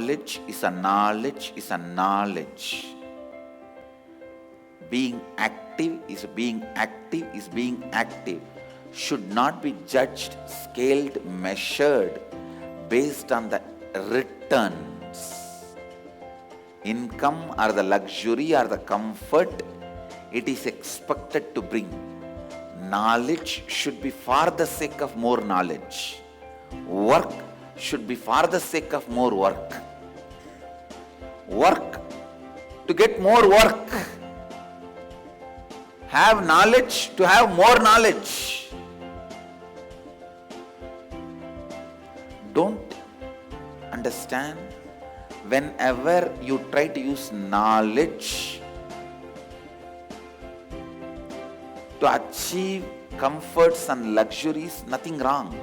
knowledge is a knowledge is a knowledge. Being active is being active is being active. Should not be judged, scaled, measured based on the returns. Income or the luxury or the comfort it is expected to bring. Knowledge should be for the sake of more knowledge. Work should be for the sake of more work. Work to get more work. Have knowledge to have more knowledge. Don't understand, whenever you try to use knowledge to achieve comforts and luxuries, nothing wrong.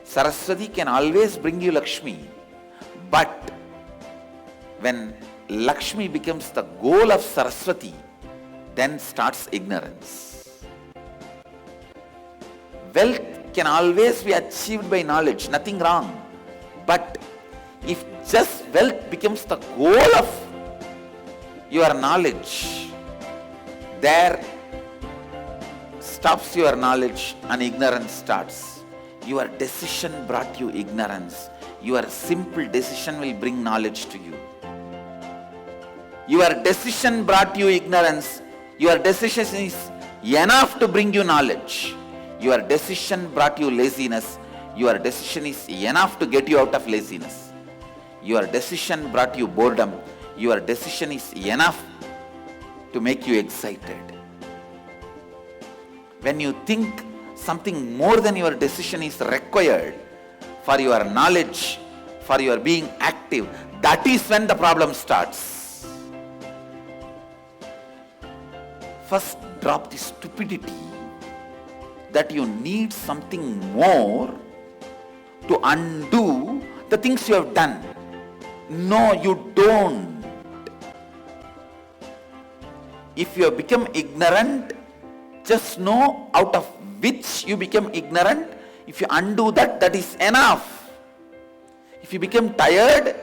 Saraswati can always bring you Lakshmi. But when Lakshmi becomes the goal of Saraswati, then starts ignorance. Wealth can always be achieved by knowledge, nothing wrong. But if just wealth becomes the goal of your knowledge, there stops your knowledge and ignorance starts. Your decision brought you ignorance. Your simple decision will bring knowledge to you. Your decision brought you ignorance. Your decision is enough to bring you knowledge. Your decision brought you laziness. Your decision is enough to get you out of laziness. Your decision brought you boredom. Your decision is enough to make you excited. When you think something more than your decision is required for your knowledge, for your being active, that is when the problem starts. First, drop the stupidity that you need something more to undo the things you have done. No, you don't. If you have become ignorant, just know out of which you become ignorant. If you undo that, that is enough. If you become tired,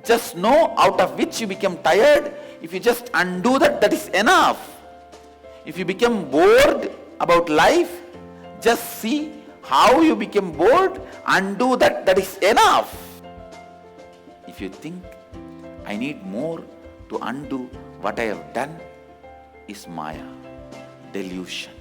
just know out of which you become tired. If you just undo that, that is enough. If you become bored about life, just see how you became bored, undo that, that is enough. If you think, I need more to undo what I have done, is Maya, delusion.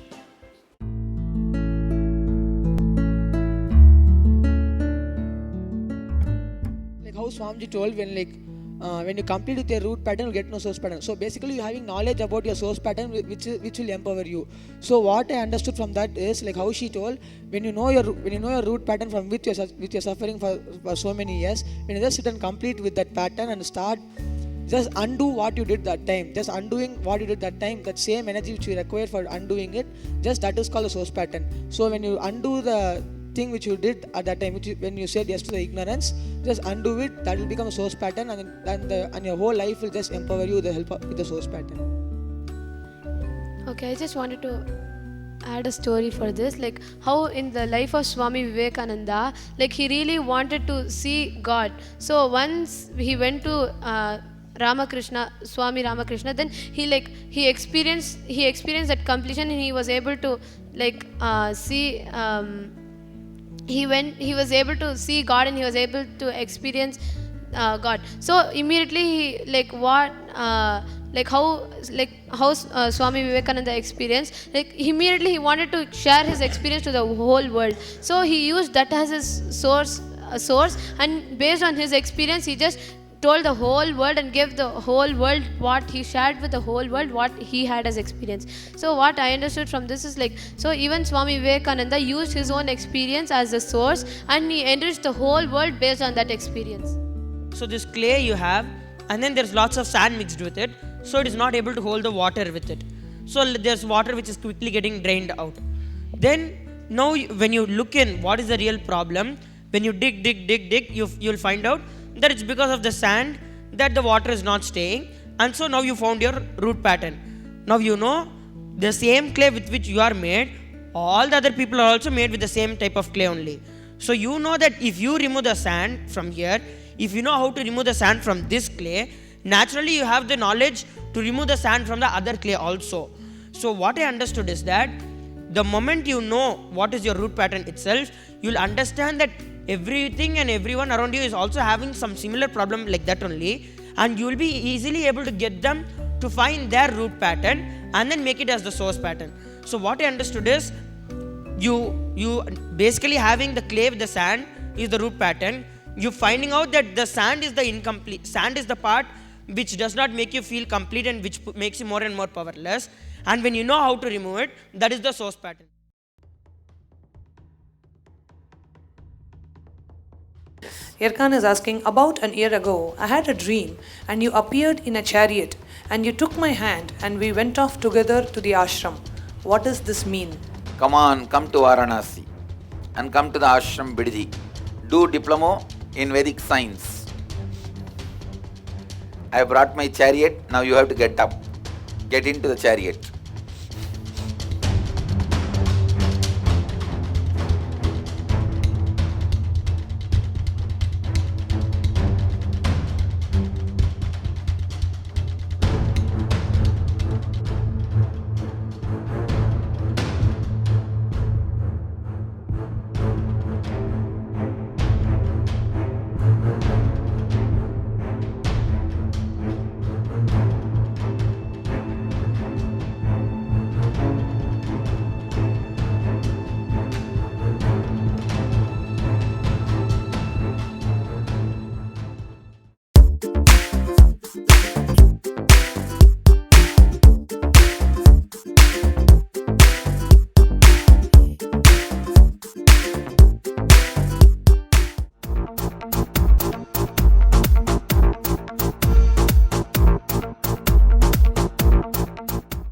Like how Swamiji told, when you complete with your root pattern, you get no source pattern. So basically, you having knowledge about your source pattern, which will empower you. So what I understood from that is like how she told, when you know your root pattern from which you're suffering for so many years, when you just sit and complete with that pattern and start, just undo what you did that time. Just undoing what you did that time, that same energy which you require for undoing it, just that is called a source pattern. So when you undo the thing which you did at that time, when you said yes to the ignorance, just undo it, that will become a source pattern, and your whole life will just empower you with the help of the source pattern. Okay, I just wanted to add a story for this, like how in the life of Swami Vivekananda, like he really wanted to see God. So once he went to Swami Ramakrishna, then he experienced that completion, and he was able to see. He was able to see God, and he was able to experience God. So immediately how Swami Vivekananda experienced, immediately he wanted to share his experience to the whole world. So he used that as his source, and based on his experience, he just told the whole world and gave the whole world what he shared with the whole world, what he had as experience. So what I understood from this is so even Swami Vivekananda used his own experience as a source, and he enriched the whole world based on that experience. So this clay you have, and then there's lots of sand mixed with it, so it is not able to hold the water with it. So there's water which is quickly getting drained out. Then now when you look in what is the real problem, when you dig, you'll find out that it's because of the sand that the water is not staying, and so now you found your root pattern. Now you know the same clay with which you are made, all the other people are also made with the same type of clay only. So you know that if you remove the sand from here, if you know how to remove the sand from this clay, naturally you have the knowledge to remove the sand from the other clay also. So what I understood is that the moment you know what is your root pattern itself, you'll understand that everything and everyone around you is also having some similar problem like that only, and you will be easily able to get them to find their root pattern and then make it as the source pattern. So what I understood is you basically having the clay with the sand is the root pattern. You finding out that the sand is the incomplete, sand is the part which does not make you feel complete and which makes you more and more powerless. And when you know how to remove it, that is the source pattern. Erkan is asking, about an year ago, I had a dream and you appeared in a chariot and you took my hand and we went off together to the ashram. What does this mean? Come on, come to Varanasi and come to the ashram Bidji. Do diploma in Vedic science. I brought my chariot, now you have to get up. Get into the chariot.